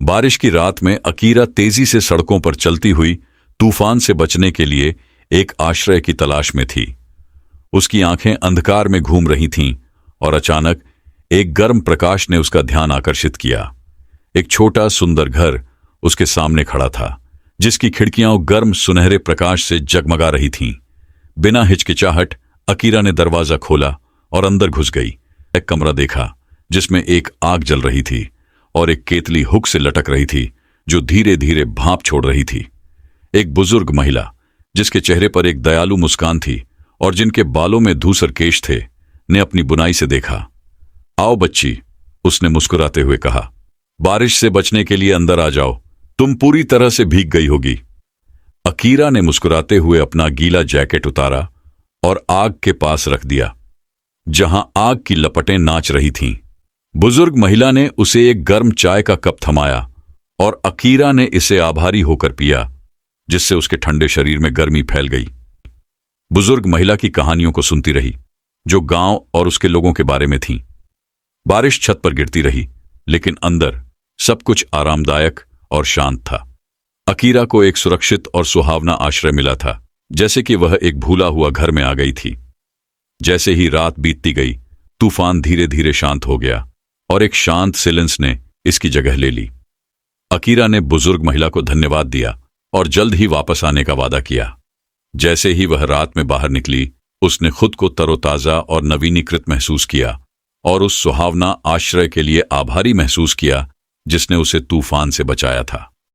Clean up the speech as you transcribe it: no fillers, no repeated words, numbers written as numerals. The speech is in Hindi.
बारिश की रात में अकीरा तेजी से सड़कों पर चलती हुई तूफान से बचने के लिए एक आश्रय की तलाश में थी। उसकी आंखें अंधकार में घूम रही थीं और अचानक एक गर्म प्रकाश ने उसका ध्यान आकर्षित किया। एक छोटा सुंदर घर उसके सामने खड़ा था, जिसकी खिड़कियां गर्म सुनहरे प्रकाश से जगमगा रही थीं। बिना हिचकिचाहट अकीरा ने दरवाजा खोला और अंदर घुस गई। एक कमरा देखा जिसमें एक आग जल रही थी और एक केतली हुक से लटक रही थी जो धीरे धीरे भाप छोड़ रही थी। एक बुजुर्ग महिला जिसके चेहरे पर एक दयालु मुस्कान थी और जिनके बालों में धूसर केश थे, ने अपनी बुनाई से देखा। आओ बच्ची, उसने मुस्कुराते हुए कहा, बारिश से बचने के लिए अंदर आ जाओ, तुम पूरी तरह से भीग गई होगी। अकीरा ने मुस्कुराते हुए अपना गीला जैकेट उतारा और आग के पास रख दिया, जहां आग की लपटें नाच रही थीं। बुजुर्ग महिला ने उसे एक गर्म चाय का कप थमाया और अकीरा ने इसे आभारी होकर पिया, जिससे उसके ठंडे शरीर में गर्मी फैल गई। बुजुर्ग महिला की कहानियों को सुनती रही, जो गांव और उसके लोगों के बारे में थीं। बारिश छत पर गिरती रही, लेकिन अंदर सब कुछ आरामदायक और शांत था। अकीरा को एक सुरक्षित और सुहावना आश्रय मिला था, जैसे कि वह एक भूला हुआ घर में आ गई थी। जैसे ही रात बीतती गई, तूफान धीरे धीरे शांत हो गया और एक शांत सिलेंस ने इसकी जगह ले ली। अकीरा ने बुजुर्ग महिला को धन्यवाद दिया और जल्द ही वापस आने का वादा किया। जैसे ही वह रात में बाहर निकली, उसने खुद को तरोताजा और नवीनीकृत महसूस किया और उस सुहावना आश्रय के लिए आभारी महसूस किया जिसने उसे तूफान से बचाया था।